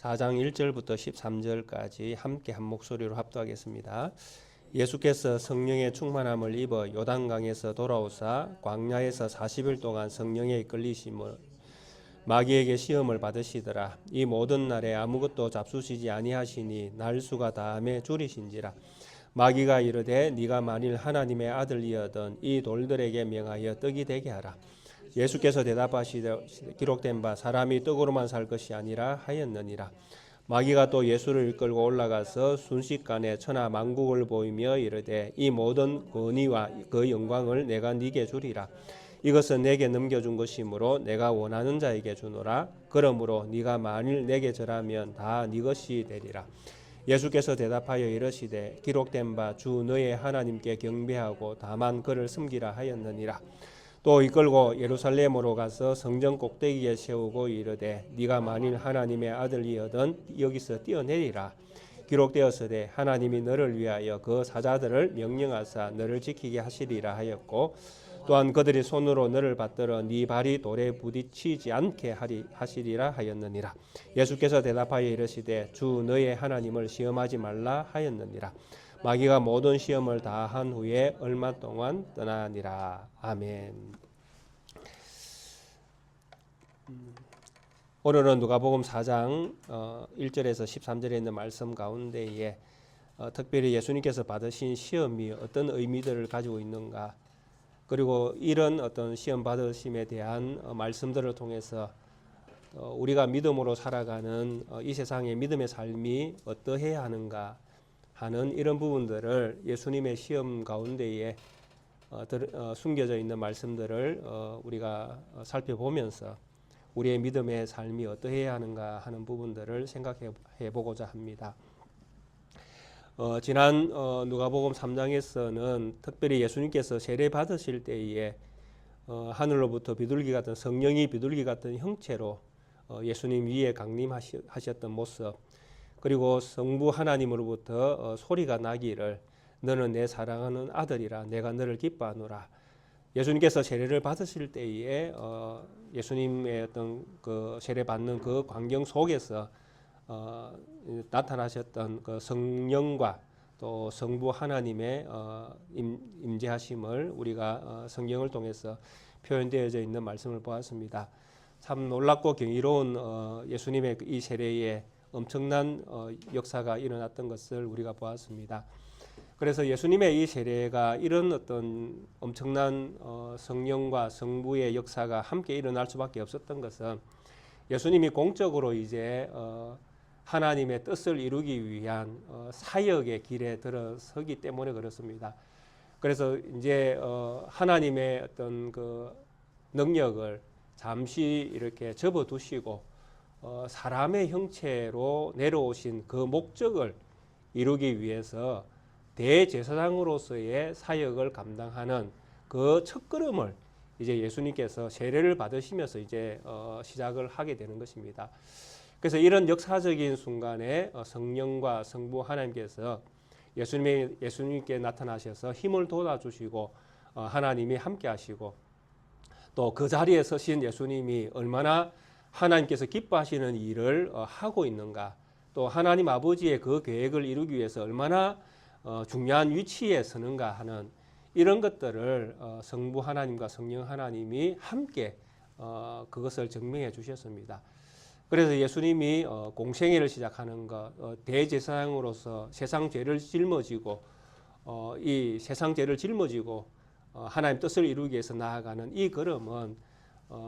4장 1절부터 13절까지 함께 한 목소리로 합독하겠습니다. 예수께서 성령의 충만함을 입어 요단강에서 돌아오사 광야에서 40일 동안 성령에 이끌리심을 마귀에게 시험을 받으시더라. 이 모든 날에 아무것도 잡수시지 아니하시니 날수가 다함에 줄이신지라. 마귀가 이르되 네가 만일 하나님의 아들이여든 이 돌들에게 명하여 떡이 되게 하라. 예수께서 대답하시되 기록된 바 사람이 떡으로만 살 것이 아니라 하였느니라. 마귀가 또 예수를 이끌고 올라가서 순식간에 천하 만국을 보이며 이르되 이 모든 권위와 그 영광을 내가 네게 주리라. 이것은 내게 넘겨준 것이므로 내가 원하는 자에게 주노라. 그러므로 네가 만일 내게 절하면 다 네 것이 되리라. 예수께서 대답하여 이르시되 기록된 바 주 너의 하나님께 경배하고 다만 그를 섬기라 하였느니라. 또 이끌고 예루살렘으로 가서 성전 꼭대기에 세우고 이르되 네가 만일 하나님의 아들이여든 여기서 뛰어내리라. 기록되었으되 하나님이 너를 위하여 그 사자들을 명령하사 너를 지키게 하시리라 하였고 또한 그들이 손으로 너를 받들어 네 발이 돌에 부딪히지 않게 하시리라 하였느니라. 예수께서 대답하여 이르시되 주 너의 하나님을 시험하지 말라 하였느니라. 마귀가 모든 시험을 다 한 후에 얼마 동안 떠나니라. 아멘. 오늘은 누가복음 4장 1절에서 13절에 있는 말씀 가운데에 특별히 예수님께서 받으신 시험이 어떤 의미들을 가지고 있는가, 그리고 이런 어떤 시험 받으심에 대한 말씀들을 통해서 우리가 믿음으로 살아가는 이 세상의 믿음의 삶이 어떠해야 하는가 하는 이런 부분들을 예수님의 시험 가운데에 숨겨져 있는 말씀들을 우리가 살펴보면서 우리의 믿음의 삶이 어떠해야 하는가 하는 부분들을 생각해 보고자 합니다. 지난 누가복음 3장에서는 특별히 예수님께서 세례 받으실 때에 하늘로부터 비둘기 같은 성령이 비둘기 같은 형체로 예수님 위에 강림하셨던 모습, 그리고 성부 하나님으로부터 소리가 나기를 너는 내 사랑하는 아들이라 내가 너를 기뻐하노라. 예수님께서 세례를 받으실 때에 예수님의 어떤 그 세례 받는 그 광경 속에서 나타나셨던 그 성령과 또 성부 하나님의 임재하심을 우리가 성경을 통해서 표현되어져 있는 말씀을 보았습니다. 참 놀랍고 경이로운 예수님의 이 세례에 엄청난 역사가 일어났던 것을 우리가 보았습니다. 그래서 예수님의 이 세례가 이런 어떤 엄청난 성령과 성부의 역사가 함께 일어날 수밖에 없었던 것은 예수님이 공적으로 이제 하나님의 뜻을 이루기 위한 사역의 길에 들어서기 때문에 그렇습니다. 그래서 이제 하나님의 어떤 그 능력을 잠시 이렇게 접어두시고 사람의 형체로 내려오신 그 목적을 이루기 위해서 대제사장으로서의 사역을 감당하는 그 첫걸음을 이제 예수님께서 세례를 받으시면서 이제 시작을 하게 되는 것입니다. 그래서 이런 역사적인 순간에 성령과 성부 하나님께서 예수님께 나타나셔서 힘을 돋아주시고 하나님이 함께하시고 또 그 자리에 서신 예수님이 얼마나 하나님께서 기뻐하시는 일을 하고 있는가, 또 하나님 아버지의 그 계획을 이루기 위해서 얼마나 중요한 위치에 서는가 하는 이런 것들을 성부 하나님과 성령 하나님이 함께 그것을 증명해 주셨습니다. 그래서 예수님이 공생애를 시작하는 것, 대제사장으로서 세상 죄를 짊어지고 이 세상 죄를 짊어지고 하나님 뜻을 이루기 위해서 나아가는 이 걸음은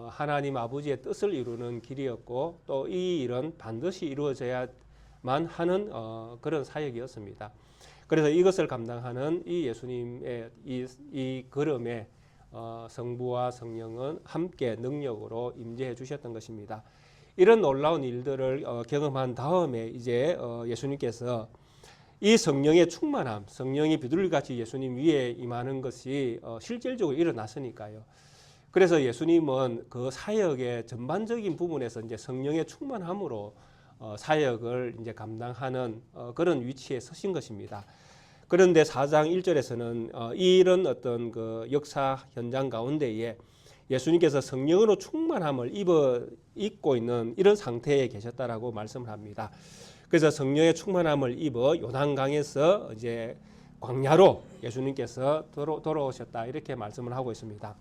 하나님 아버지의 뜻을 이루는 길이었고 또 이 일은 반드시 이루어져야만 하는 그런 사역이었습니다. 그래서 이것을 감당하는 이 예수님의 이 걸음에 성부와 성령은 함께 능력으로 임재해 주셨던 것입니다. 이런 놀라운 일들을 경험한 다음에 이제 예수님께서 이 성령의 충만함, 성령이 비둘기같이 예수님 위에 임하는 것이 실질적으로 일어났으니까요. 그래서 예수님은 그 사역의 전반적인 부분에서 이제 성령의 충만함으로 사역을 이제 감당하는 그런 위치에 서신 것입니다. 그런데 4장 1절에서는 이런 어떤 그 역사 현장 가운데에 예수님께서 성령으로 충만함을 입고 있는 이런 상태에 계셨다라고 말씀을 합니다. 그래서 성령의 충만함을 입어 요단강에서 이제 광야로 예수님께서 돌아오셨다 이렇게 말씀을 하고 있습니다.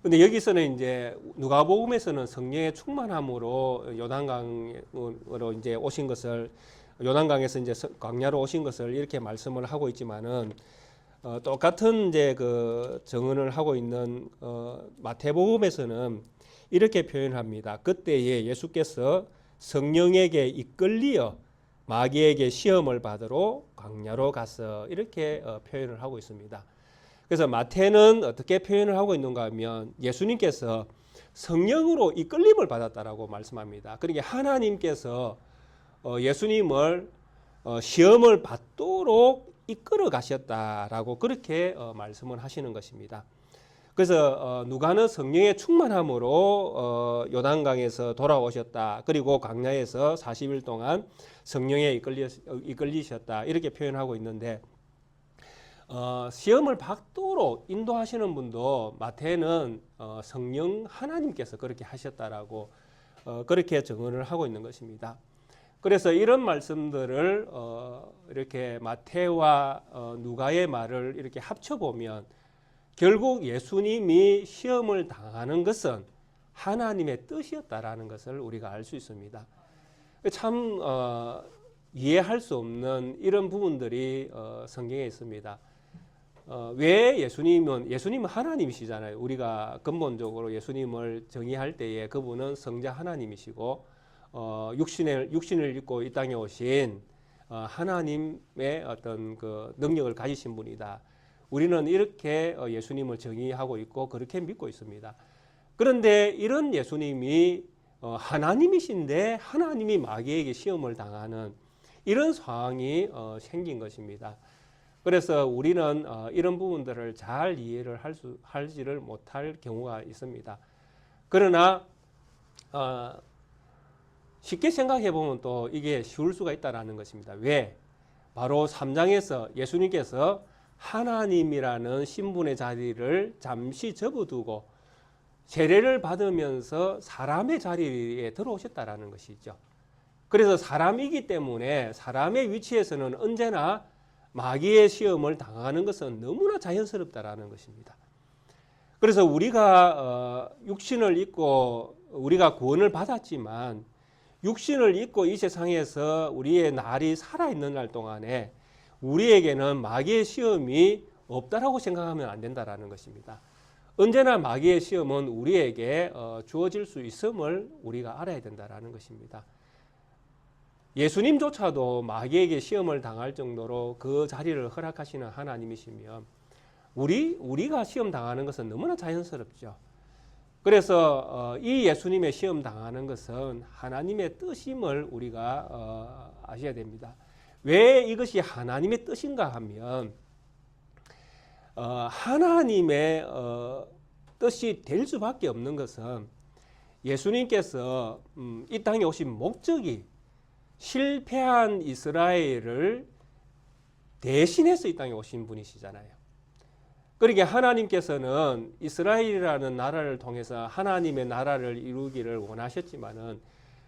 근데 여기서는 이제 누가복음에서는 성령의 충만함으로 요단강으로 이제 오신 것을, 요단강에서 이제 광야로 오신 것을 이렇게 말씀을 하고 있지만은 똑같은 이제 그 정언을 하고 있는 마태복음에서는 이렇게 표현합니다. 그때에 예수께서 성령에게 이끌리어 마귀에게 시험을 받으러 광야로 가서 이렇게 표현을 하고 있습니다. 그래서 마태는 어떻게 표현을 하고 있는가 하면 예수님께서 성령으로 이끌림을 받았다라고 말씀합니다. 그러니까 하나님께서 예수님을 시험을 받도록 이끌어 가셨다라고 그렇게 말씀을 하시는 것입니다. 그래서 누가는 성령의 충만함으로 요단강에서 돌아오셨다. 그리고 광야에서 40일 동안 성령에 이끌리셨다. 이렇게 표현하고 있는데 시험을 받도록 인도하시는 분도 마태는 성령 하나님께서 그렇게 하셨다라고 그렇게 정언을 하고 있는 것입니다. 그래서 이런 말씀들을 이렇게 마태와 누가의 말을 이렇게 합쳐보면 결국 예수님이 시험을 당하는 것은 하나님의 뜻이었다라는 것을 우리가 알 수 있습니다. 참 이해할 수 없는 이런 부분들이 성경에 있습니다. 왜 예수님은 하나님이시잖아요. 우리가 근본적으로 예수님을 정의할 때에 그분은 성자 하나님이시고 육신을 입고 이 땅에 오신 하나님의 어떤 그 능력을 가지신 분이다. 우리는 이렇게 예수님을 정의하고 있고 그렇게 믿고 있습니다. 그런데 이런 예수님이 하나님이신데 하나님이 마귀에게 시험을 당하는 이런 상황이 생긴 것입니다. 그래서 우리는 이런 부분들을 잘 이해를 하지를 못할 경우가 있습니다. 그러나 쉽게 생각해 보면 또 이게 쉬울 수가 있다라는 것입니다. 왜? 바로 3장에서 예수님께서 하나님이라는 신분의 자리를 잠시 접어두고 세례를 받으면서 사람의 자리에 들어오셨다라는 것이죠. 그래서 사람이기 때문에 사람의 위치에서는 언제나 마귀의 시험을 당하는 것은 너무나 자연스럽다라는 것입니다. 그래서 우리가 육신을 입고 우리가 구원을 받았지만 육신을 입고 이 세상에서 우리의 날이 살아있는 날 동안에 우리에게는 마귀의 시험이 없다라고 생각하면 안 된다라는 것입니다. 언제나 마귀의 시험은 우리에게 주어질 수 있음을 우리가 알아야 된다라는 것입니다. 예수님조차도 마귀에게 시험을 당할 정도로 그 자리를 허락하시는 하나님이시면 우리가 시험 당하는 것은 너무나 자연스럽죠. 그래서 이 예수님의 시험 당하는 것은 하나님의 뜻임을 우리가 아셔야 됩니다. 왜 이것이 하나님의 뜻인가 하면 하나님의 뜻이 될 수밖에 없는 것은 예수님께서 이 땅에 오신 목적이 실패한 이스라엘을 대신해서 이 땅에 오신 분이시잖아요. 그러니까 하나님께서는 이스라엘이라는 나라를 통해서 하나님의 나라를 이루기를 원하셨지만은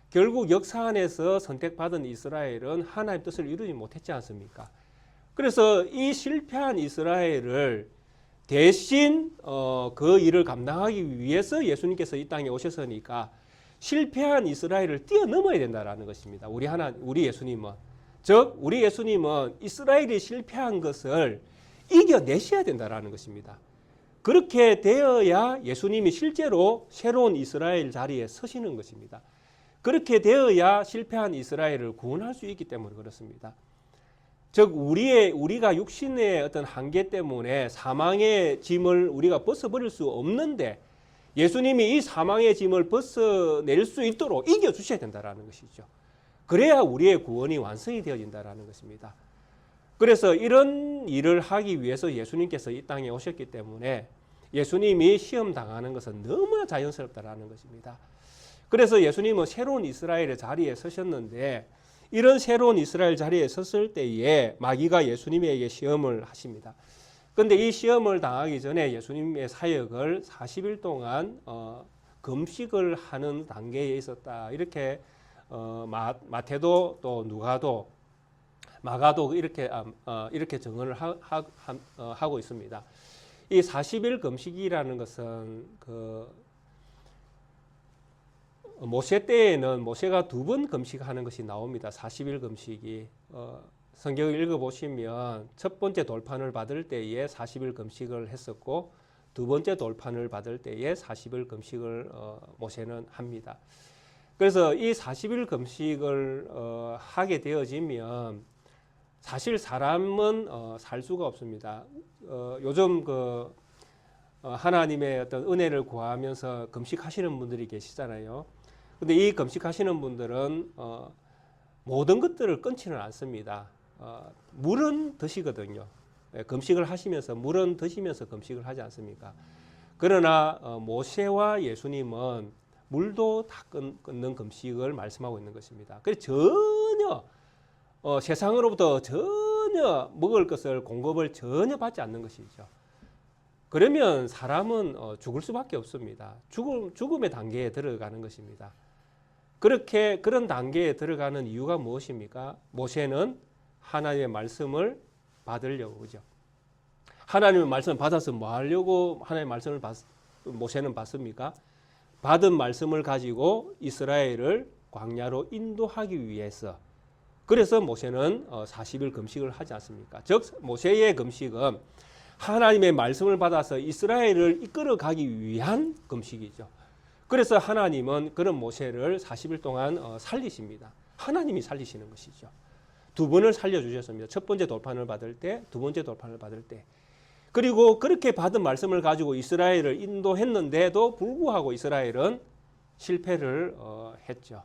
결국 역사 안에서 선택받은 이스라엘은 하나님의 뜻을 이루지 못했지 않습니까? 그래서 이 실패한 이스라엘을 대신 그 일을 감당하기 위해서 예수님께서 이 땅에 오셨으니까 실패한 이스라엘을 뛰어넘어야 된다라는 것입니다. 우리 예수님은 즉 우리 예수님은 이스라엘이 실패한 것을 이겨내셔야 된다라는 것입니다. 그렇게 되어야 예수님이 실제로 새로운 이스라엘 자리에 서시는 것입니다. 그렇게 되어야 실패한 이스라엘을 구원할 수 있기 때문에 그렇습니다. 즉 우리가 육신의 어떤 한계 때문에 사망의 짐을 우리가 벗어버릴 수 없는데 예수님이 이 사망의 짐을 벗어낼 수 있도록 이겨주셔야 된다는 것이죠. 그래야 우리의 구원이 완성이 되어진다는 것입니다. 그래서 이런 일을 하기 위해서 예수님께서 이 땅에 오셨기 때문에 예수님이 시험 당하는 것은 너무나 자연스럽다는 것입니다. 그래서 예수님은 새로운 이스라엘의 자리에 서셨는데 이런 새로운 이스라엘 자리에 섰을 때에 마귀가 예수님에게 시험을 하십니다. 근데 이 시험을 당하기 전에 예수님의 사역을 40일 동안 금식을 하는 단계에 있었다. 이렇게 마태도 또 누가도 마가도 이렇게 증언을 하고 있습니다. 이 40일 금식이라는 것은 모세 때에는 모세가 2번 금식하는 것이 나옵니다. 40일 금식이 성경을 읽어보시면 첫 번째 돌판을 받을 때에 40일 금식을 했었고 두 번째 돌판을 받을 때에 40일 금식을 모세는 합니다. 그래서 이 40일 금식을 하게 되어지면 사실 사람은 살 수가 없습니다. 요즘 하나님의 어떤 은혜를 구하면서 금식하시는 분들이 계시잖아요. 근데 이 금식하시는 분들은 모든 것들을 끊지는 않습니다. 물은 드시거든요. 금식을 하시면서 물은 드시면서 금식을 하지 않습니까? 그러나 모세와 예수님은 물도 다 끊는 금식을 말씀하고 있는 것입니다. 그래서 전혀 세상으로부터 전혀 먹을 것을 공급을 전혀 받지 않는 것이죠. 그러면 사람은 죽을 수밖에 없습니다. 죽음의 단계에 들어가는 것입니다. 그런 단계에 들어가는 이유가 무엇입니까? 모세는 하나님의 말씀을 받으려고 그죠. 하나님의 말씀을 받아서 뭐 하려고 하나님의 말씀을 모세는 받습니까? 받은 말씀을 가지고 이스라엘을 광야로 인도하기 위해서. 그래서 모세는 40일 금식을 하지 않습니까? 즉 모세의 금식은 하나님의 말씀을 받아서 이스라엘을 이끌어 가기 위한 금식이죠. 그래서 하나님은 그런 모세를 40일 동안 살리십니다. 하나님이 살리시는 것이죠. 2번을 살려주셨습니다. 첫 번째 돌판을 받을 때, 두 번째 돌판을 받을 때. 그리고 그렇게 받은 말씀을 가지고 이스라엘을 인도했는데도 불구하고 이스라엘은 실패를 했죠.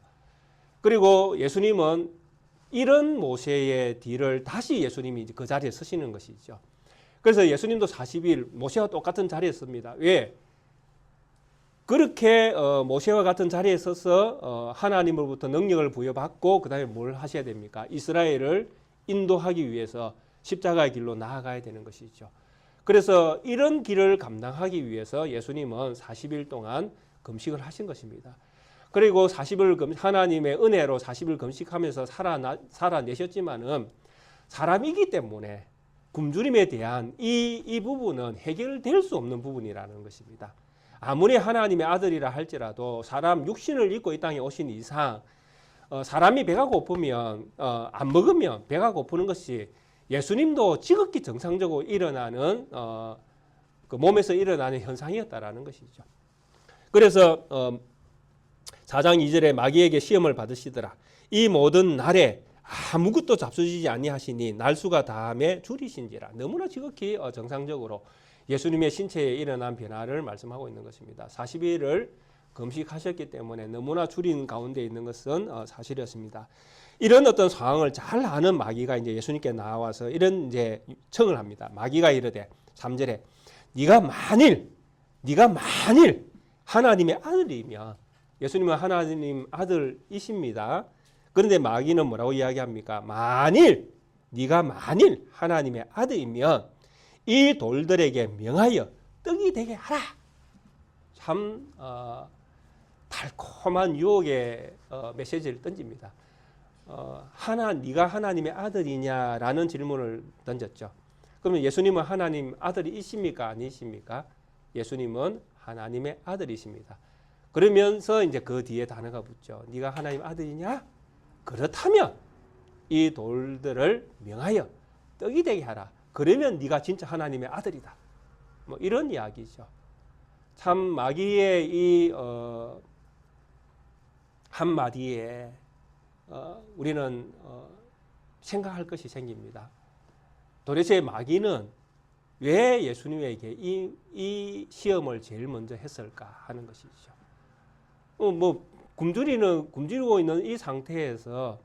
그리고 예수님은 이런 모세의 뒤를 다시 예수님이 그 자리에 서시는 것이죠. 그래서 예수님도 40일 모세와 똑같은 자리에 섭니다. 왜? 그렇게 모세와 같은 자리에 서서 하나님으로부터 능력을 부여받고 그 다음에 뭘 하셔야 됩니까? 이스라엘을 인도하기 위해서 십자가의 길로 나아가야 되는 것이죠. 그래서 이런 길을 감당하기 위해서 예수님은 40일 동안 금식을 하신 것입니다. 그리고 40일 하나님의 은혜로 40일 금식하면서 살아내셨지만은 사람이기 때문에 굶주림에 대한 이 부분은 해결될 수 없는 부분이라는 것입니다. 아무리 하나님의 아들이라 할지라도 사람 육신을 입고 이 땅에 오신 이상 사람이 배가 고프면 안 먹으면 배가 고프는 것이 예수님도 지극히 정상적으로 일어나는 그 몸에서 일어나는 현상이었다라는 것이죠. 그래서 4장 2절에 마귀에게 시험을 받으시더라. 이 모든 날에 아무것도 잡수지지 아니하시니 날수가 다함에 줄이신지라. 너무나 지극히 정상적으로 예수님의 신체에 일어난 변화를 말씀하고 있는 것입니다. 40일을 금식하셨기 때문에 너무나 줄인 가운데 있는 것은 사실이었습니다. 이런 어떤 상황을 잘 아는 마귀가 이제 예수님께 나와서 이런 이제 청을 합니다. 마귀가 이르되 3절에 네가 만일 하나님의 아들이면 예수님은 하나님 아들이십니다. 그런데 마귀는 뭐라고 이야기합니까? 네가 만일 하나님의 아들이면 이 돌들에게 명하여 떡이 되게 하라. 참 달콤한 유혹의 메시지를 던집니다. 네가 하나님의 아들이냐라는 질문을 던졌죠. 그러면 예수님은 하나님 아들이십니까? 아니십니까? 예수님은 하나님의 아들이십니다. 그러면서 이제 그 뒤에 단어가 붙죠. 네가 하나님 아들이냐? 그렇다면 이 돌들을 명하여 떡이 되게 하라. 그러면 네가 진짜 하나님의 아들이다. 뭐 이런 이야기죠. 참 마귀의 이 한마디에 우리는 생각할 것이 생깁니다. 도대체 마귀는 왜 예수님에게 이 시험을 제일 먼저 했을까 하는 것이죠. 굶주리고 있는 이 상태에서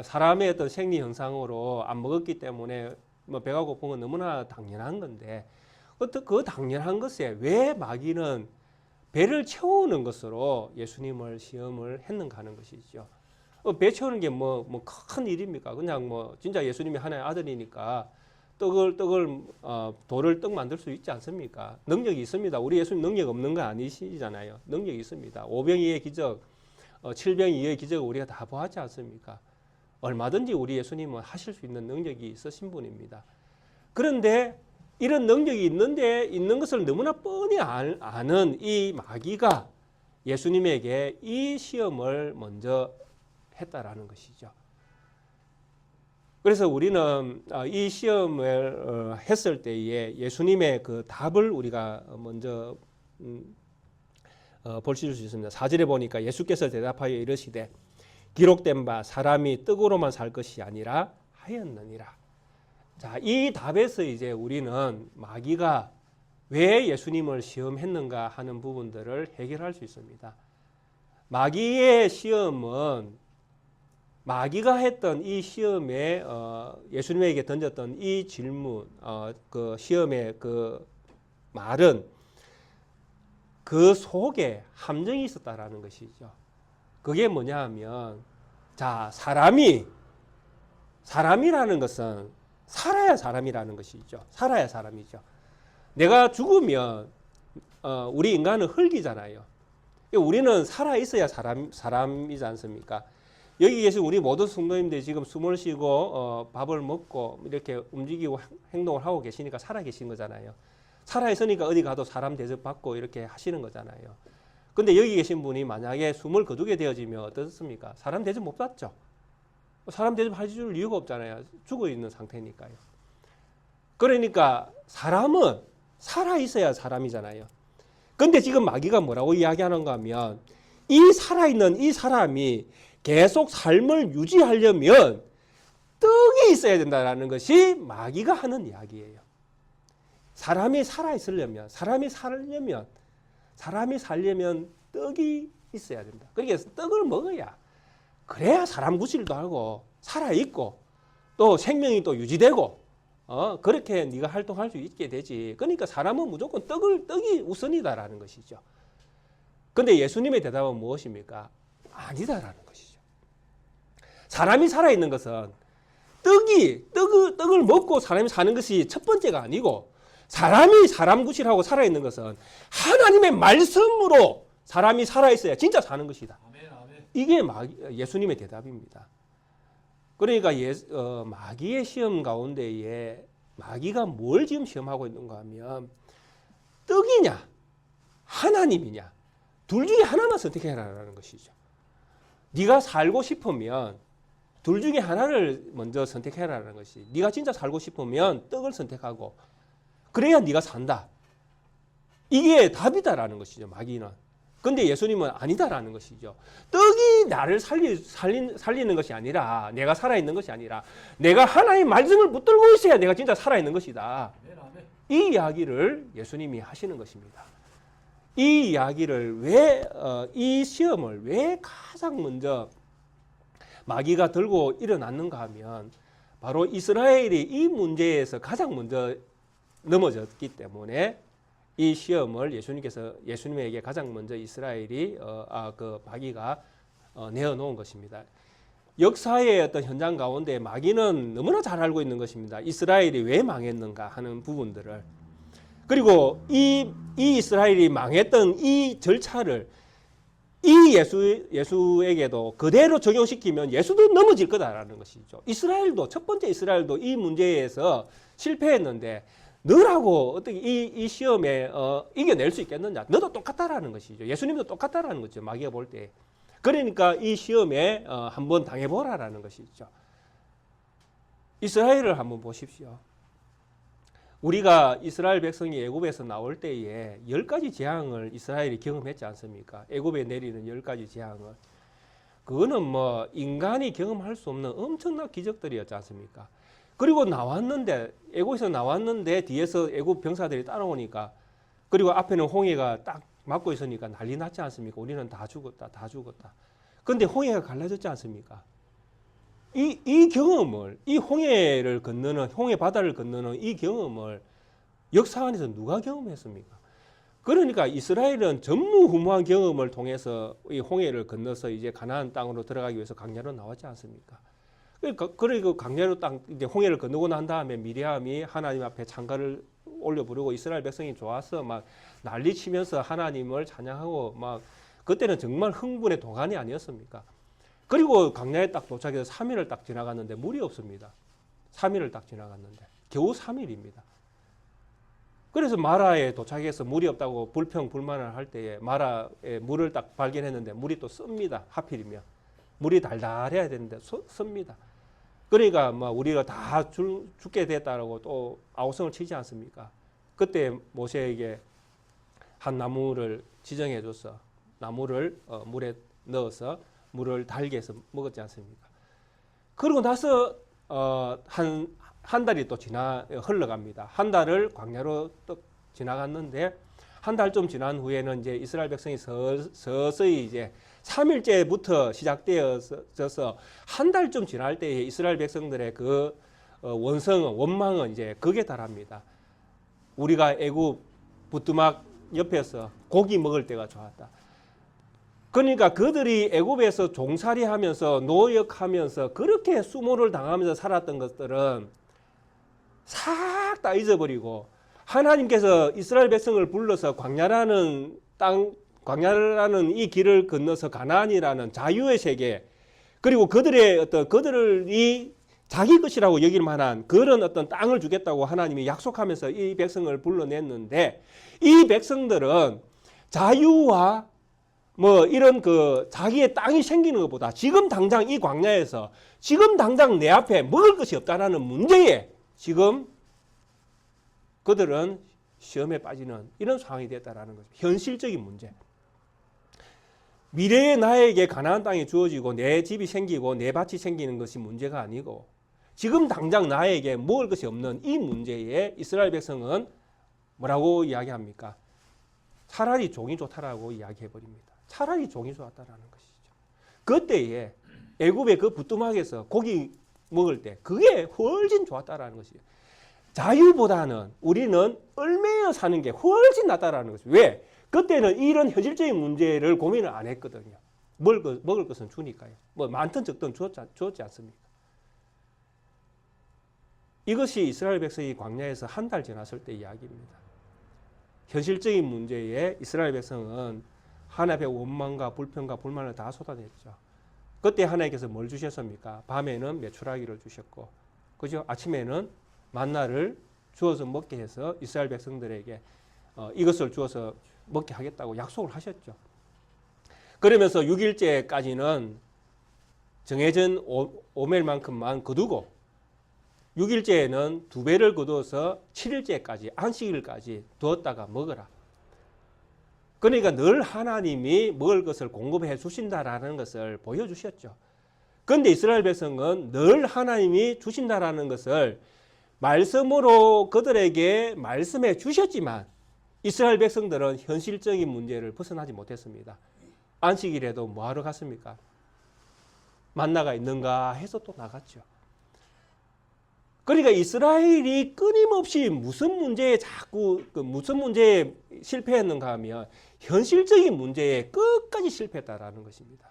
사람의 어떤 생리 현상으로 안 먹었기 때문에 배가 고픈 건 너무나 당연한 건데 그 당연한 것에 왜 마귀는 배를 채우는 것으로 예수님을 시험을 했는가 하는 것이죠. 배 채우는 게 뭐 큰 일입니까? 그냥 진짜 예수님이 하나의 아들이니까 돌을 떡 만들 수 있지 않습니까? 능력이 있습니다. 우리 예수님 능력 없는 거 아니시잖아요. 능력이 있습니다. 5병이의 기적, 7병이의 기적을 우리가 다 보았지 않습니까? 얼마든지 우리 예수님은 하실 수 있는 능력이 있으신 분입니다. 그런데 이런 능력이 있는 것을 너무나 뻔히 아는 이 마귀가 예수님에게 이 시험을 먼저 했다라는 것이죠. 그래서 우리는 이 시험을 했을 때에 예수님의 그 답을 우리가 먼저 볼 수 있습니다. 4절에 보니까 예수께서 대답하여 이르시되 기록된 바 사람이 떡으로만 살 것이 아니라 하였느니라. 자, 이 답에서 이제 우리는 마귀가 왜 예수님을 시험했는가 하는 부분들을 해결할 수 있습니다. 마귀의 시험은 마귀가 했던 이 시험에 예수님에게 던졌던 이 질문, 그 시험의 그 말은 그 속에 함정이 있었다라는 것이죠. 그게 뭐냐 하면, 자, 사람이라는 것은 살아야 사람이라는 것이죠. 살아야 사람이죠. 내가 죽으면 우리 인간은 흙이잖아요. 우리는 살아 있어야 사람이지 않습니까? 여기 계신 우리 모든 성도님들이 지금 숨을 쉬고 밥을 먹고 이렇게 움직이고 행동을 하고 계시니까 살아 계신 거잖아요. 살아 있으니까 어디 가도 사람 대접받고 이렇게 하시는 거잖아요. 근데 여기 계신 분이 만약에 숨을 거두게 되어지면 어떻습니까? 사람 대접 못 받죠. 사람 대접 해줄 이유가 없잖아요. 죽어 있는 상태니까요. 그러니까 사람은 살아 있어야 사람이잖아요. 근데 지금 마귀가 뭐라고 이야기하는가 하면 이 살아있는 이 사람이 계속 삶을 유지하려면 떡이 있어야 된다는 것이 마귀가 하는 이야기예요. 사람이 살아있으려면, 사람이 살려면 떡이 있어야 된다. 그러니까 떡을 먹어야, 그래야 사람 구실도 하고 살아있고 또 생명이 또 유지되고 그렇게 네가 활동할 수 있게 되지. 그러니까 사람은 무조건 떡이 우선이다라는 것이죠. 근데 예수님의 대답은 무엇입니까? 아니다라는 것이죠. 사람이 살아있는 것은 떡을 먹고 사람이 사는 것이 첫 번째가 아니고, 사람이 사람 구실하고 살아있는 것은 하나님의 말씀으로 사람이 살아있어야 진짜 사는 것이다. 이게 예수님의 대답입니다. 그러니까 마귀의 시험 가운데에 마귀가 뭘 지금 시험하고 있는가 하면 떡이냐 하나님이냐 둘 중에 하나만 선택해라라는 것이죠. 네가 살고 싶으면 둘 중에 하나를 먼저 선택해라라는 것이, 네가 진짜 살고 싶으면 떡을 선택하고 그래야 네가 산다. 이게 답이다라는 것이죠, 마귀는. 근데 예수님은 아니다라는 것이죠. 떡이 나를 살리는 것이 아니라, 내가 살아있는 것이 아니라, 내가 하나님의 말씀을 붙들고 있어야 내가 진짜 살아있는 것이다. 이 이야기를 예수님이 하시는 것입니다. 이 이야기를 이 시험을 왜 가장 먼저 마귀가 들고 일어났는가 하면, 바로 이스라엘이 이 문제에서 가장 먼저 넘어졌기 때문에 이 시험을 예수님에게 가장 먼저 이스라엘이 그 마귀가 내어놓은 것입니다. 역사의 어떤 현장 가운데 마귀는 너무나 잘 알고 있는 것입니다. 이스라엘이 왜 망했는가 하는 부분들을. 그리고 이 이스라엘이 망했던 이 절차를 이 예수에게도 그대로 적용시키면 예수도 넘어질 거다라는 것이죠. 첫 번째 이스라엘도 이 문제에서 실패했는데 너라고 어떻게 이 시험에 이겨낼 수 있겠느냐? 너도 똑같다라는 것이죠. 예수님도 똑같다라는 거죠. 마귀가 볼 때. 그러니까 이 시험에 한번 당해보라라는 것이죠. 이스라엘을 한번 보십시오. 우리가 이스라엘 백성이 애굽에서 나올 때에 10가지 재앙을 이스라엘이 경험했지 않습니까? 애굽에 내리는 10가지 재앙을. 그거는 뭐 인간이 경험할 수 없는 엄청난 기적들이었지 않습니까? 그리고 애굽에서 나왔는데 뒤에서 애굽 병사들이 따라오니까, 그리고 앞에는 홍해가 딱 막고 있으니까 난리 났지 않습니까? 우리는 다 죽었다. 근데 홍해가 갈라졌지 않습니까? 이 경험을, 이 홍해 바다를 건너는 이 경험을 역사 안에서 누가 경험했습니까? 그러니까 이스라엘은 전무후무한 경험을 통해서 이 홍해를 건너서 이제 가나안 땅으로 들어가기 위해서 광야로 나왔지 않습니까? 그리고 강야로 딱 이제 홍해를 건너고 난 다음에 미리암이 하나님 앞에 찬가를 올려 부르고 이스라엘 백성이 좋아서 막 난리 치면서 하나님을 찬양하고 막 그때는 정말 흥분의 도가니 아니었습니까? 그리고 강야에 딱 도착해서 3일을 딱 지나갔는데 물이 없습니다. 3일을 딱 지나갔는데 겨우 3일입니다. 그래서 마라에 도착해서 물이 없다고 불평 불만을 할 때에 마라에 물을 딱 발견했는데 물이 또 씁니다. 하필이면 물이 달달해야 되는데 씁니다. 그러니까 뭐 우리가 다 죽게 됐다라고 또 아우성을 치지 않습니까? 그때 모세에게 한 나무를 지정해 줘서 나무를 물에 넣어서 물을 달게 해서 먹었지 않습니까? 그러고 나서 한 달이 또 흘러갑니다. 한 달을 광야로 또 지나갔는데 한 달쯤 지난 후에는 이제 이스라엘 백성이 서서히 이제 3일째부터 시작되어서 한 달쯤 지날 때에 이스라엘 백성들의 그 원망은 이제 극에 달합니다. 우리가 애굽 부뚜막 옆에서 고기 먹을 때가 좋았다. 그러니까 그들이 애굽에서 종살이하면서 노역하면서 그렇게 수모를 당하면서 살았던 것들은 싹 다 잊어버리고 하나님께서 이스라엘 백성을 불러서 광야라는 땅, 광야라는 이 길을 건너서 가나안이라는 자유의 세계, 그리고 그들이 자기 것이라고 여길 만한 그런 어떤 땅을 주겠다고 하나님이 약속하면서 이 백성을 불러냈는데, 이 백성들은 자유와 뭐 이런 그 자기의 땅이 생기는 것보다 지금 당장 이 광야에서 지금 당장 내 앞에 먹을 것이 없다라는 문제에 지금 그들은 시험에 빠지는 이런 상황이 됐다라는 거죠. 현실적인 문제. 미래에 나에게 가나안 땅이 주어지고 내 집이 생기고 내 밭이 생기는 것이 문제가 아니고 지금 당장 나에게 먹을 것이 없는 이 문제에 이스라엘 백성은 뭐라고 이야기합니까? 차라리 종이 좋다라고 이야기해버립니다. 차라리 종이 좋았다라는 것이죠. 그때에 애굽의 그 부뚜막에서 고기 먹을 때 그게 훨씬 좋았다라는 것이죠. 자유보다는 우리는 얼매여 사는 게 훨씬 낫다라는 것이죠. 왜? 그때는 이런 현실적인 문제를 고민을 안 했거든요. 먹을 것은 주니까요. 뭐 많든 적든 주었지 않습니까? 이것이 이스라엘 백성이 광야에서 한 달 지났을 때 이야기입니다. 현실적인 문제에 이스라엘 백성은 하나님의 원망과 불평과 불만을 다 쏟아냈죠. 그때 하나님께서 뭘 주셨습니까? 밤에는 메추라기를 주셨고, 그죠? 아침에는 만나를 주어서 먹게 해서 이스라엘 백성들에게 이것을 주어서 먹게 하겠다고 약속을 하셨죠. 그러면서 6일째까지는 정해진 오멜만큼만 거두고 6일째에는 2배를 거두어서 7일째까지 안식일까지 두었다가 먹어라. 그러니까 늘 하나님이 먹을 것을 공급해 주신다라는 것을 보여주셨죠. 그런데 이스라엘 백성은 늘 하나님이 주신다라는 것을 말씀으로 그들에게 말씀해 주셨지만 이스라엘 백성들은 현실적인 문제를 벗어나지 못했습니다. 안식일에도 뭐하러 갔습니까? 만나가 있는가 해서 또 나갔죠. 그러니까 이스라엘이 끊임없이 무슨 문제에 실패했는가 하면 현실적인 문제에 끝까지 실패했다라는 것입니다.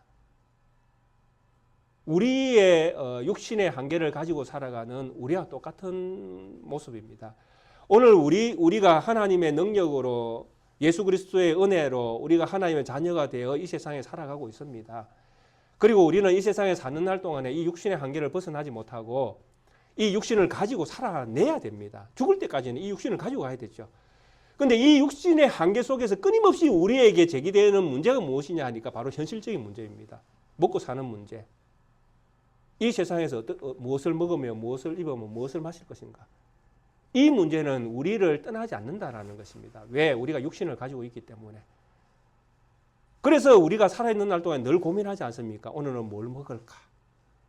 우리의 육신의 한계를 가지고 살아가는 우리와 똑같은 모습입니다. 오늘 우리가 하나님의 능력으로 예수 그리스도의 은혜로 우리가 하나님의 자녀가 되어 이 세상에 살아가고 있습니다. 그리고 우리는 이 세상에 사는 날 동안에 이 육신의 한계를 벗어나지 못하고 이 육신을 가지고 살아내야 됩니다. 죽을 때까지는 이 육신을 가지고 가야 되죠. 그런데 이 육신의 한계 속에서 끊임없이 우리에게 제기되는 문제가 무엇이냐 하니까 바로 현실적인 문제입니다. 먹고 사는 문제. 이 세상에서 무엇을 먹으며 무엇을 입으며 무엇을 마실 것인가. 이 문제는 우리를 떠나지 않는다라는 것입니다. 왜? 우리가 육신을 가지고 있기 때문에. 그래서 우리가 살아있는 날 동안 늘 고민하지 않습니까? 오늘은 뭘 먹을까?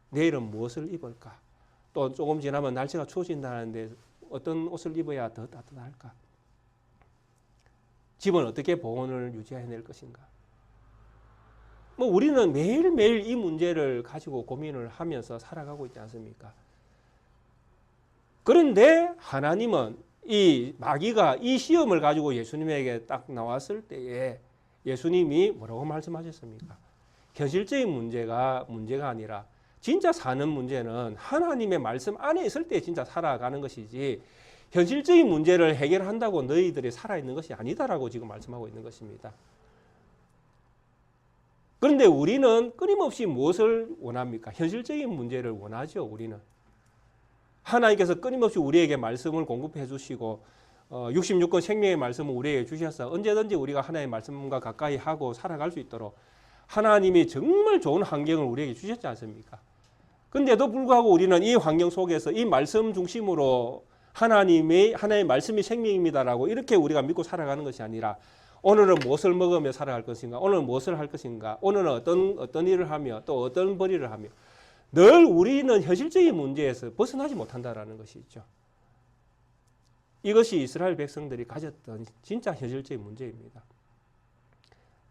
내일은 무엇을 입을까? 또 조금 지나면 날씨가 추워진다는데 어떤 옷을 입어야 더 따뜻할까? 집은 어떻게 보온을 유지해낼 것인가? 뭐 우리는 매일매일 이 문제를 가지고 고민을 하면서 살아가고 있지 않습니까? 그런데 하나님은 이 마귀가 이 시험을 가지고 예수님에게 딱 나왔을 때에 예수님이 뭐라고 말씀하셨습니까? 현실적인 문제가 아니라 진짜 사는 문제는 하나님의 말씀 안에 있을 때 진짜 살아가는 것이지 현실적인 문제를 해결한다고 너희들이 살아있는 것이 아니다라고 지금 말씀하고 있는 것입니다. 그런데 우리는 끊임없이 무엇을 원합니까? 현실적인 문제를 원하죠. 우리는. 하나님께서 끊임없이 우리에게 말씀을 공급해 주시고 66권 생명의 말씀을 우리에게 주셔서 언제든지 우리가 하나님의 말씀과 가까이 하고 살아갈 수 있도록 하나님이 정말 좋은 환경을 우리에게 주셨지 않습니까? 근데도 불구하고 우리는 이 환경 속에서 이 말씀 중심으로 하나님의 말씀이 생명입니다라고 이렇게 우리가 믿고 살아가는 것이 아니라 오늘은 무엇을 먹으며 살아갈 것인가? 오늘은 무엇을 할 것인가? 오늘은 어떤 일을 하며 또 어떤 벌이를 하며 늘 우리는 현실적인 문제에서 벗어나지 못한다라는 것이 있죠. 이것이 이스라엘 백성들이 가졌던 진짜 현실적인 문제입니다.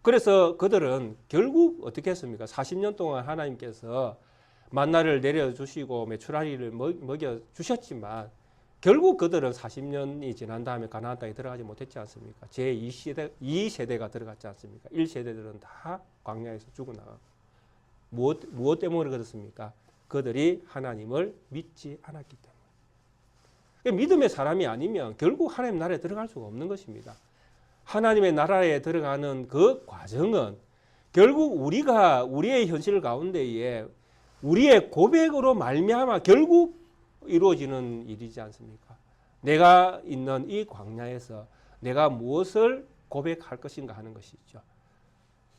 그래서 그들은 결국 어떻게 했습니까? 40년 동안 하나님께서 만나를 내려주시고 메추라기를 먹여주셨지만 결국 그들은 40년이 지난 다음에 가나안 땅에 들어가지 못했지 않습니까? 제2세대가 들어갔지 않습니까? 1세대들은 다 광야에서 죽어나가고 무엇 때문에 그렇습니까? 그들이 하나님을 믿지 않았기 때문에. 믿음의 사람이 아니면 결국 하나님 나라에 들어갈 수가 없는 것입니다. 하나님의 나라에 들어가는 그 과정은 결국 우리가 우리의 현실 가운데에 우리의 고백으로 말미암아 결국 이루어지는 일이지 않습니까? 내가 있는 이 광야에서 내가 무엇을 고백할 것인가 하는 것이죠.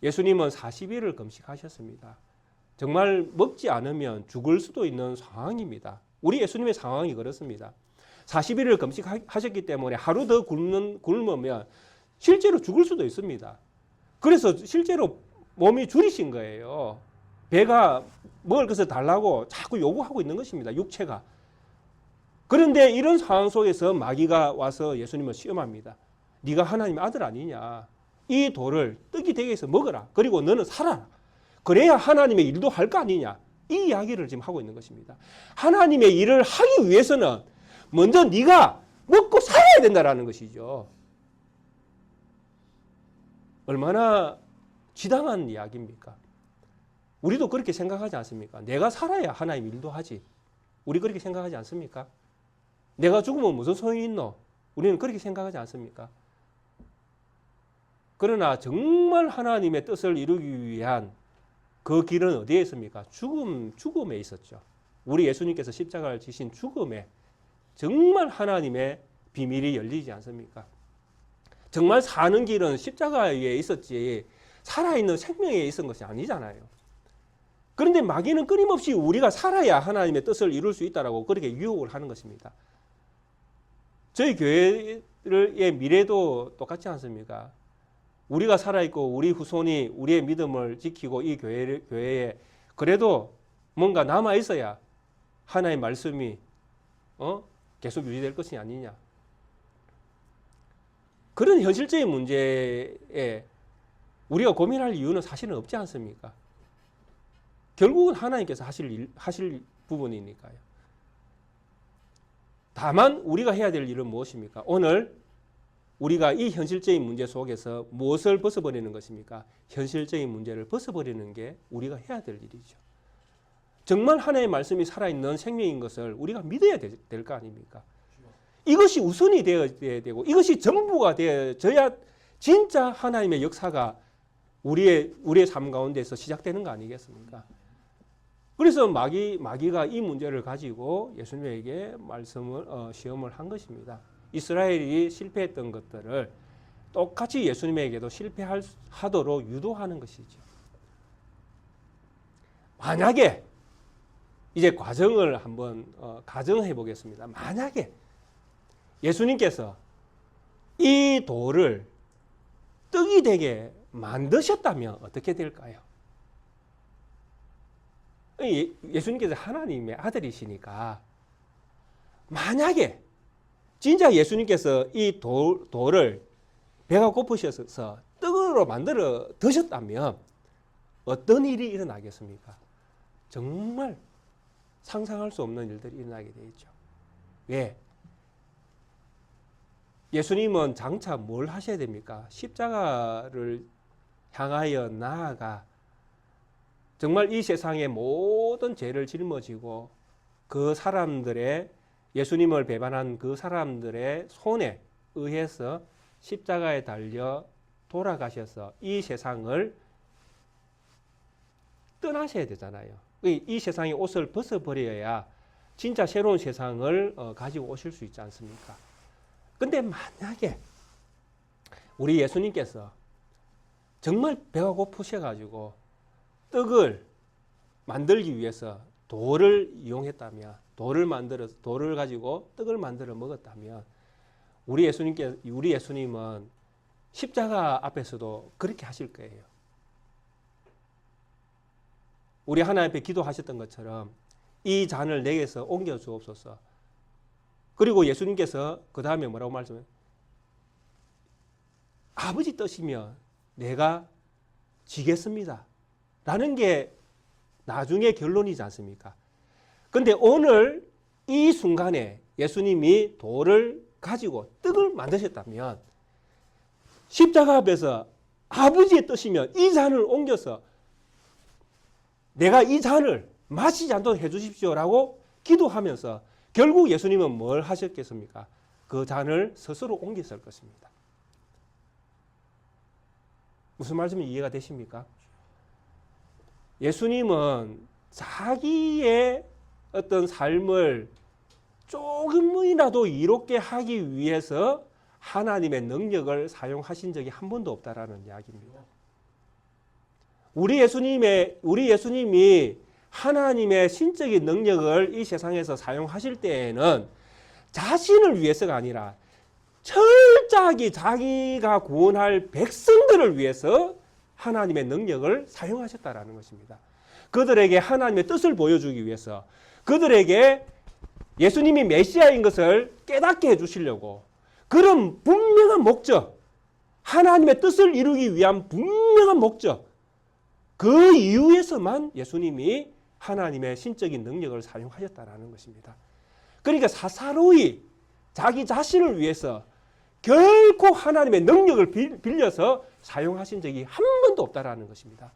예수님은 40일을 금식하셨습니다. 정말 먹지 않으면 죽을 수도 있는 상황입니다. 우리 예수님의 상황이 그렇습니다. 40일을 금식하셨기 때문에 하루 더 굶으면 실제로 죽을 수도 있습니다. 그래서 실제로 몸이 줄이신 거예요. 배가 먹을 것을 달라고 자꾸 요구하고 있는 것입니다. 육체가. 그런데 이런 상황 속에서 마귀가 와서 예수님을 시험합니다. 네가 하나님의 아들 아니냐. 이 돌을 떡이 되게 해서 먹어라. 그리고 너는 살아라. 그래야 하나님의 일도 할 거 아니냐. 이 이야기를 지금 하고 있는 것입니다. 하나님의 일을 하기 위해서는 먼저 네가 먹고 살아야 된다는 것이죠. 얼마나 지당한 이야기입니까? 우리도 그렇게 생각하지 않습니까? 내가 살아야 하나님 일도 하지. 우리 그렇게 생각하지 않습니까? 내가 죽으면 무슨 소용이 있노? 우리는 그렇게 생각하지 않습니까? 그러나 정말 하나님의 뜻을 이루기 위한 그 길은 어디에 있습니까? 죽음에 있었죠. 우리 예수님께서 십자가를 지신 죽음에 정말 하나님의 비밀이 열리지 않습니까? 정말 사는 길은 십자가에 있었지 살아있는 생명에 있은 것이 아니잖아요. 그런데 마귀는 끊임없이 우리가 살아야 하나님의 뜻을 이룰 수 있다라고 그렇게 유혹을 하는 것입니다. 저희 교회의 미래도 똑같지 않습니까? 우리가 살아있고 우리 후손이 우리의 믿음을 지키고 이 교회에 그래도 뭔가 남아있어야 하나님의 말씀이 계속 유지될 것이 아니냐. 그런 현실적인 문제에 우리가 고민할 이유는 사실은 없지 않습니까? 결국은 하나님께서 하실 부분이니까요. 다만 우리가 해야 될 일은 무엇입니까? 오늘 우리가 이 현실적인 문제 속에서 무엇을 벗어버리는 것입니까? 현실적인 문제를 벗어버리는 게 우리가 해야 될 일이죠. 정말 하나님의 말씀이 살아있는 생명인 것을 우리가 믿어야 될 거 아닙니까? 이것이 우선이 되어야 되고 이것이 전부가 되어져야 진짜 하나님의 역사가 우리의 삶 가운데서 시작되는 거 아니겠습니까? 그래서 마귀가 이 문제를 가지고 예수님에게 시험을 한 것입니다. 이스라엘이 실패했던 것들을 똑같이 예수님에게도 실패하도록 유도하는 것이죠. 만약에 이제 과정을 한번 가정해 보겠습니다. 만약에 예수님께서 이 돌을 떡이 되게 만드셨다면 어떻게 될까요? 예수님께서 하나님의 아들이시니까 만약에 진짜 예수님께서 이 돌을 배가 고프셔서 떡으로 만들어 드셨다면 어떤 일이 일어나겠습니까? 정말 상상할 수 없는 일들이 일어나게 되죠. 왜? 예수님은 장차 뭘 하셔야 됩니까? 십자가를 향하여 나아가 정말 이 세상의 모든 죄를 짊어지고 그 사람들의 예수님을 배반한 그 사람들의 손에 의해서 십자가에 달려 돌아가셔서 이 세상을 떠나셔야 되잖아요. 이 세상의 옷을 벗어버려야 진짜 새로운 세상을 가지고 오실 수 있지 않습니까? 근데 만약에 우리 예수님께서 정말 배가 고프셔가지고 떡을 만들기 위해서 돌을 이용했다면, 돌을 가지고 떡을 만들어 먹었다면, 우리 예수님은 십자가 앞에서도 그렇게 하실 거예요. 우리 하나님 앞에 기도하셨던 것처럼 이 잔을 내게서 옮겨 주옵소서. 그리고 예수님께서 그 다음에 뭐라고 말씀해요? 아버지 뜻이면 내가 지겠습니다. 라는 게 나중에 결론이지 않습니까? 근데 오늘 이 순간에 예수님이 돌을 가지고 떡을 만드셨다면 십자가 앞에서 아버지의 뜻이면 이 잔을 옮겨서 내가 이 잔을 마시지 않도록 해주십시오라고 기도하면서 결국 예수님은 뭘 하셨겠습니까? 그 잔을 스스로 옮겼을 것입니다. 무슨 말씀이 이해가 되십니까? 예수님은 자기의 어떤 삶을 조금이라도 이롭게 하기 위해서 하나님의 능력을 사용하신 적이 한 번도 없다라는 이야기입니다. 우리 예수님이 하나님의 신적인 능력을 이 세상에서 사용하실 때에는 자신을 위해서가 아니라 철저하게 자기가 구원할 백성들을 위해서 하나님의 능력을 사용하셨다라는 것입니다. 그들에게 하나님의 뜻을 보여주기 위해서, 그들에게 예수님이 메시아인 것을 깨닫게 해주시려고, 그런 분명한 목적, 하나님의 뜻을 이루기 위한 분명한 목적, 그 이유에서만 예수님이 하나님의 신적인 능력을 사용하셨다라는 것입니다. 그러니까 사사로이 자기 자신을 위해서 결코 하나님의 능력을 빌려서 사용하신 적이 한 번도 없다라는 것입니다.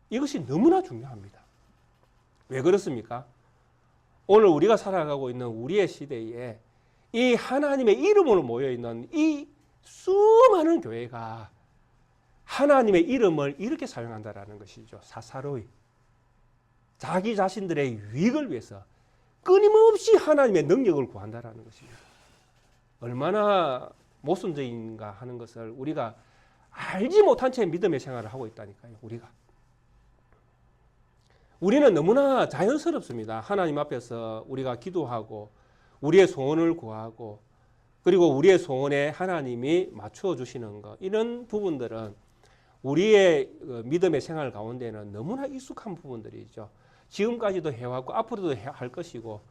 이것이 너무나 중요합니다. 왜 그렇습니까? 오늘 우리가 살아가고 있는 우리의 시대에 이 하나님의 이름으로 모여있는 이 수많은 교회가 하나님의 이름을 이렇게 사용한다라는 것이죠. 사사로이 자기 자신들의 유익을 위해서 끊임없이 하나님의 능력을 구한다라는 것입니다. 얼마나 모순적인가 하는 것을 우리가 알지 못한 채 믿음의 생활을 하고 있다니까요. 우리는 너무나 자연스럽습니다. 하나님 앞에서 우리가 기도하고 우리의 소원을 구하고 그리고 우리의 소원에 하나님이 맞추어 주시는 것, 이런 부분들은 우리의 믿음의 생활 가운데는 너무나 익숙한 부분들이죠. 지금까지도 해왔고 앞으로도 할 것이고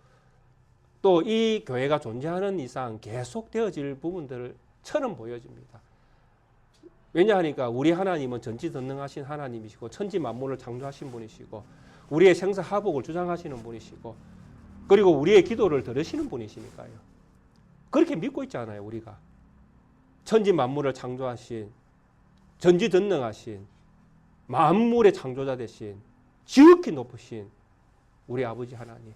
또 이 교회가 존재하는 이상 계속 되어질 부분들처럼 보여집니다. 왜냐하니까 우리 하나님은 전지전능하신 하나님이시고 천지 만물을 창조하신 분이시고 우리의 생사화복을 주장하시는 분이시고 그리고 우리의 기도를 들으시는 분이시니까요. 그렇게 믿고 있잖아요. 우리가 천지 만물을 창조하신 전지전능하신 만물의 창조자 되신 지극히 높으신 우리 아버지 하나님,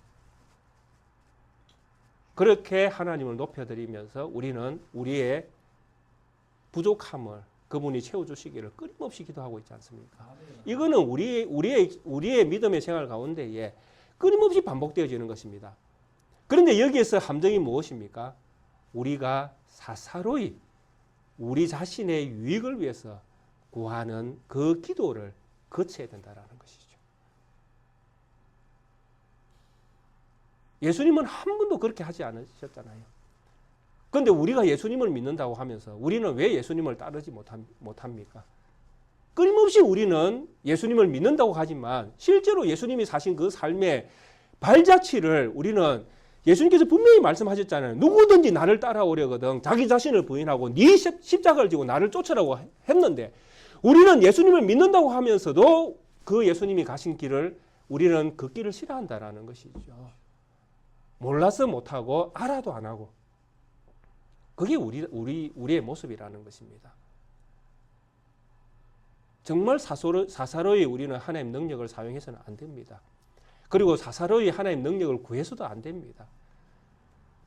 그렇게 하나님을 높여드리면서 우리는 우리의 부족함을 그분이 채워주시기를 끊임없이 기도하고 있지 않습니까? 이거는 우리의 믿음의 생활 가운데에 끊임없이 반복되어지는 것입니다. 그런데 여기에서 함정이 무엇입니까? 우리가 사사로이 우리 자신의 유익을 위해서 구하는 그 기도를 거쳐야 된다는 것이죠. 예수님은 한 번도 그렇게 하지 않으셨잖아요. 그런데 우리가 예수님을 믿는다고 하면서 우리는 왜 예수님을 따르지 못합니까? 끊임없이 우리는 예수님을 믿는다고 하지만 실제로 예수님이 사신 그 삶의 발자취를 우리는 예수님께서 분명히 말씀하셨잖아요. 누구든지 나를 따라오려거든 자기 자신을 부인하고 네 십자가를 지고 나를 쫓으라고 했는데 우리는 예수님을 믿는다고 하면서도 그 예수님이 가신 길을 우리는 그 길을 싫어한다라는 것이죠. 몰라서 못하고 알아도 안 하고 그게 우리의 모습이라는 것입니다. 정말 사사로이 우리는 하나님 능력을 사용해서는 안 됩니다. 그리고 사사로이 하나님 능력을 구해서도 안 됩니다.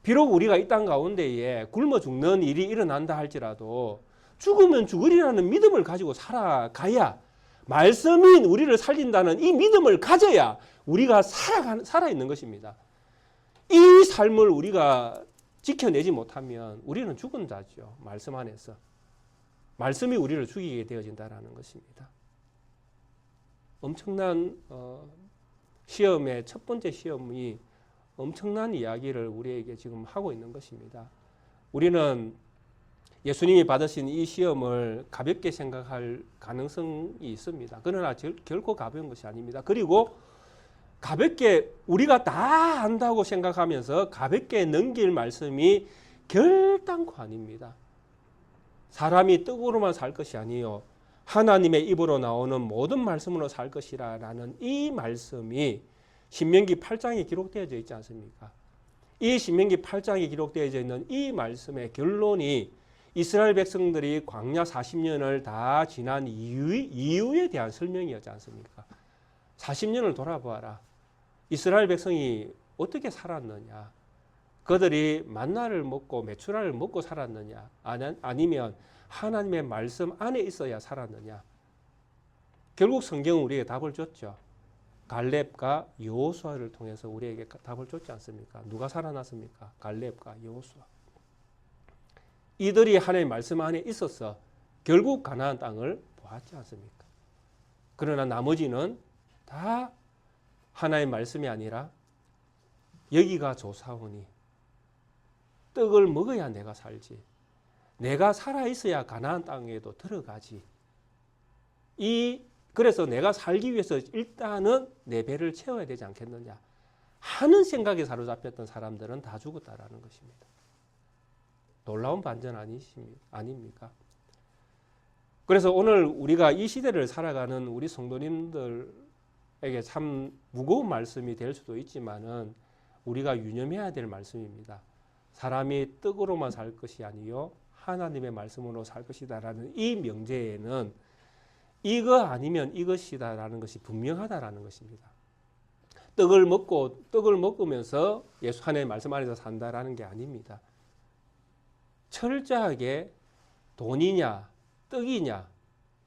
비록 우리가 이 땅 가운데에 굶어 죽는 일이 일어난다 할지라도 죽으면 죽으리라는 믿음을 가지고 살아가야, 말씀인 우리를 살린다는 이 믿음을 가져야 우리가 살아있는 것입니다. 이 삶을 우리가 지켜내지 못하면 우리는 죽은 자죠. 말씀 안에서. 말씀이 우리를 죽이게 되어진다는 것입니다. 엄청난 시험의 첫 번째 시험이 엄청난 이야기를 우리에게 지금 하고 있는 것입니다. 우리는 예수님이 받으신 이 시험을 가볍게 생각할 가능성이 있습니다. 그러나 결코 가벼운 것이 아닙니다. 그리고 가볍게 우리가 다 안다고 생각하면서 가볍게 넘길 말씀이 결단코 아닙니다. 사람이 떡으로만 살 것이 아니요 하나님의 입으로 나오는 모든 말씀으로 살 것이라는 이 말씀이 신명기 8장에 기록되어져 있지 않습니까? 이 신명기 8장에 기록되어져 있는 이 말씀의 결론이 이스라엘 백성들이 광야 40년을 다 지난 이유에 대한 설명이었지 않습니까? 40년을 돌아보아라. 이스라엘 백성이 어떻게 살았느냐? 그들이 만나를 먹고 메추라를 먹고 살았느냐? 아니면 하나님의 말씀 안에 있어야 살았느냐? 결국 성경은 우리에게 답을 줬죠. 갈렙과 여호수아를 통해서 우리에게 답을 줬지 않습니까? 누가 살아났습니까? 갈렙과 여호수아. 이들이 하나님의 말씀 안에 있어서 결국 가나안 땅을 보았지 않습니까? 그러나 나머지는 다 하나님의 말씀이 아니라 여기가 조사오니 떡을 먹어야 내가 살지, 내가 살아있어야 가나안 땅에도 들어가지, 그래서 내가 살기 위해서 일단은 내 배를 채워야 되지 않겠느냐 하는 생각에 사로잡혔던 사람들은 다 죽었다라는 것입니다. 놀라운 반전 아닙니까? 그래서 오늘 우리가 이 시대를 살아가는 우리 성도님들에게 참 무거운 말씀이 될 수도 있지만은 우리가 유념해야 될 말씀입니다. 사람이 떡으로만 살 것이 아니요 하나님의 말씀으로 살 것이다라는 이 명제에는 이거 아니면 이것이다라는 것이 분명하다라는 것입니다. 떡을 먹으면서 예수 하나님의 말씀 안에서 산다라는 게 아닙니다. 철저하게 돈이냐 떡이냐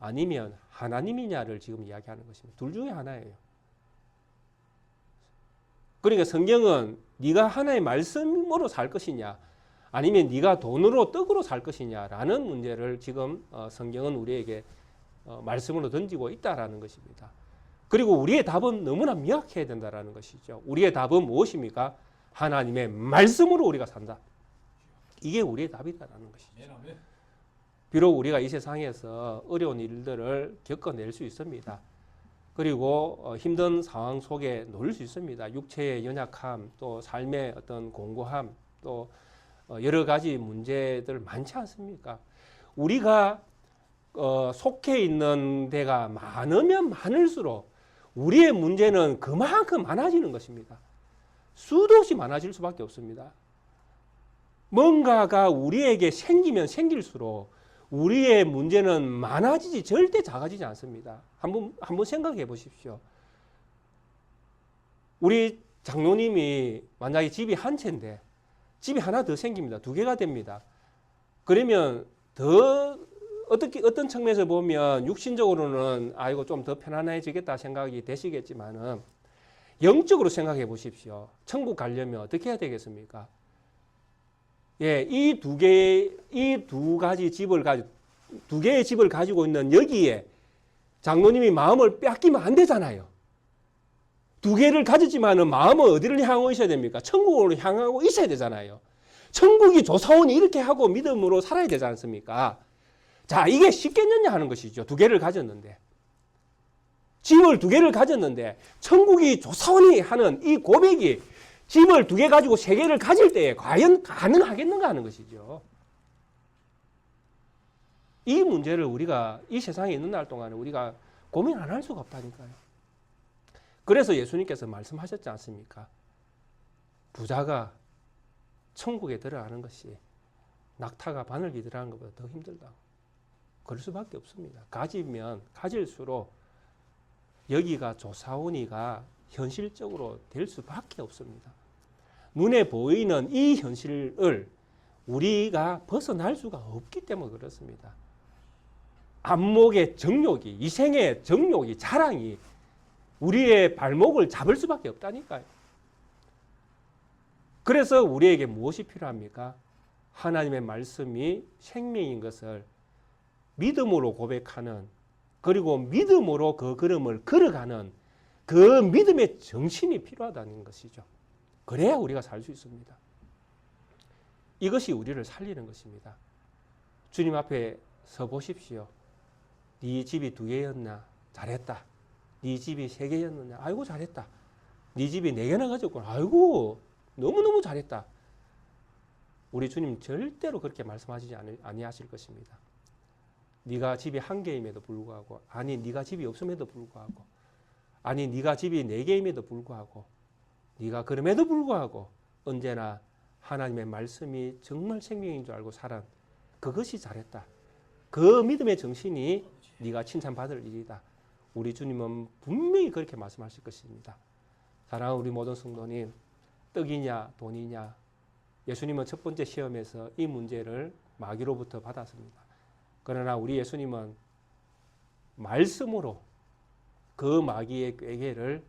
아니면 하나님이냐를 지금 이야기하는 것입니다. 둘 중에 하나예요. 그러니까 성경은 네가 하나님의 말씀으로 살 것이냐 아니면 네가 돈으로 떡으로 살 것이냐라는 문제를 지금 성경은 우리에게 말씀으로 던지고 있다라는 것입니다. 그리고 우리의 답은 너무나 명확해야 된다라는 것이죠. 우리의 답은 무엇입니까? 하나님의 말씀으로 우리가 산다. 이게 우리의 답이다라는 것이죠. 비록 우리가 이 세상에서 어려운 일들을 겪어낼 수 있습니다. 그리고 힘든 상황 속에 놓일 수 있습니다. 육체의 연약함, 또 삶의 어떤 공고함, 또 여러 가지 문제들 많지 않습니까? 우리가 속해 있는 데가 많으면 많을수록 우리의 문제는 그만큼 많아지는 것입니다. 수도 없이 많아질 수밖에 없습니다. 뭔가가 우리에게 생기면 생길수록 우리의 문제는 많아지지 절대 작아지지 않습니다. 한번 생각해 보십시오. 우리 장로님이 만약에 집이 한 채인데 집이 하나 더 생깁니다. 두 개가 됩니다. 그러면 더 어떤 측면에서 보면 육신적으로는 아이고 좀 더 편안해지겠다 생각이 되시겠지만은 영적으로 생각해 보십시오. 천국 가려면 어떻게 해야 되겠습니까? 예, 이 두 개의 집을 가지고 있는 여기에 장로님이 마음을 뺏기면 안 되잖아요. 두 개를 가졌지만은 마음은 어디를 향하고 있어야 됩니까? 천국으로 향하고 있어야 되잖아요. 천국이 조사원이 이렇게 하고 믿음으로 살아야 되지 않습니까? 자, 이게 쉽겠느냐 하는 것이죠. 두 개를 가졌는데. 집을 두 개를 가졌는데 천국이 조사원이 하는 이 고백이 집을 두 개 가지고 세 개를 가질 때에 과연 가능하겠는가 하는 것이죠. 이 문제를 우리가 이 세상에 있는 날 동안에 우리가 고민 안 할 수가 없다니까요. 그래서 예수님께서 말씀하셨지 않습니까? 부자가 천국에 들어가는 것이 낙타가 바늘기 들어가는 것보다 더 힘들다고. 그럴 수밖에 없습니다. 가지면 가질수록 여기가 조사원이가 현실적으로 될 수밖에 없습니다. 눈에 보이는 이 현실을 우리가 벗어날 수가 없기 때문에 그렇습니다. 안목의 정욕이, 이생의 정욕이, 자랑이 우리의 발목을 잡을 수밖에 없다니까요. 그래서 우리에게 무엇이 필요합니까? 하나님의 말씀이 생명인 것을 믿음으로 고백하는, 그리고 믿음으로 그 걸음을 걸어가는 그 믿음의 정신이 필요하다는 것이죠. 그래야 우리가 살 수 있습니다. 이것이 우리를 살리는 것입니다. 주님 앞에 서 보십시오. 네 집이 2개였나? 잘했다. 네 집이 3개였느냐? 아이고 잘했다. 네 집이 4개나 가졌구나. 아이고 너무너무 잘했다. 우리 주님 절대로 그렇게 말씀하시지 아니하실 것입니다. 네가 집이 1개임에도 불구하고, 아니 네가 집이 없음에도 불구하고, 아니 네가 집이 4개임에도 불구하고, 네가 그럼에도 불구하고 언제나 하나님의 말씀이 정말 생명인 줄 알고 살아. 그것이 잘했다. 그 믿음의 정신이 네가 칭찬받을 일이다. 우리 주님은 분명히 그렇게 말씀하실 것입니다. 사랑하는 우리 모든 성도님, 떡이냐 돈이냐, 예수님은 첫 번째 시험에서 이 문제를 마귀로부터 받았습니다. 그러나 우리 예수님은 말씀으로 그 마귀의 꾀계를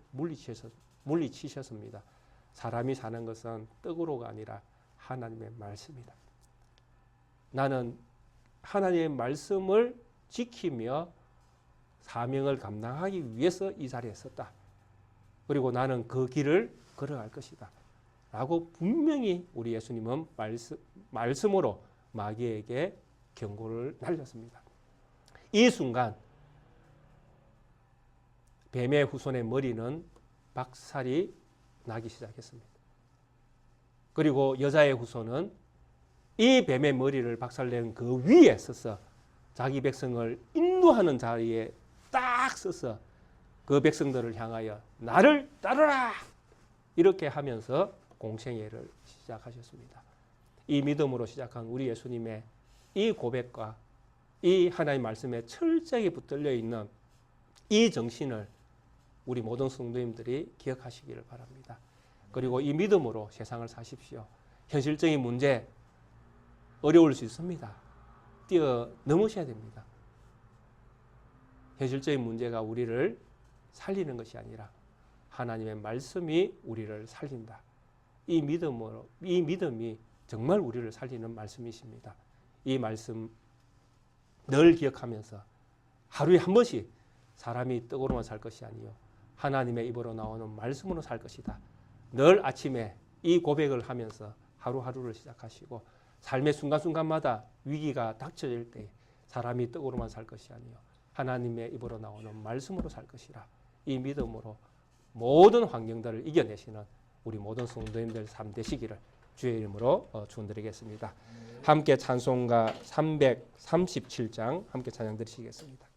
물리치셨습니다. 사람이 사는 것은 떡으로가 아니라 하나님의 말씀이다. 나는 하나님의 말씀을 지키며 사명을 감당하기 위해서 이 자리에 섰다. 그리고 나는 그 길을 걸어갈 것이다. 라고 분명히 우리 예수님은 말씀으로 마귀에게 경고를 날렸습니다. 이 순간 뱀의 후손의 머리는 박살이 나기 시작했습니다. 그리고 여자의 후손은 이 뱀의 머리를 박살낸 그 위에 서서 자기 백성을 인도하는 자리에 딱 서서 그 백성들을 향하여 나를 따르라! 이렇게 하면서 공생애를 시작하셨습니다. 이 믿음으로 시작한 우리 예수님의 이 고백과 이 하나님의 말씀에 철저하게 붙들려 있는 이 정신을 우리 모든 성도님들이 기억하시기를 바랍니다. 그리고 이 믿음으로 세상을 사십시오. 현실적인 문제 어려울 수 있습니다. 뛰어넘으셔야 됩니다. 현실적인 문제가 우리를 살리는 것이 아니라 하나님의 말씀이 우리를 살린다. 이 믿음이 정말 우리를 살리는 말씀이십니다. 이 말씀 늘 기억하면서 하루에 한 번씩 사람이 떡으로만 살 것이 아니요 하나님의 입으로 나오는 말씀으로 살 것이다. 늘 아침에 이 고백을 하면서 하루하루를 시작하시고 삶의 순간순간마다 위기가 닥쳐질 때 사람이 떡으로만 살 것이 아니요 하나님의 입으로 나오는 말씀으로 살 것이라. 이 믿음으로 모든 환경들을 이겨내시는 우리 모든 성도님들 삶 되시기를 주의 이름으로 축원드리겠습니다. 함께 찬송가 337장 함께 찬양 드리시겠습니다.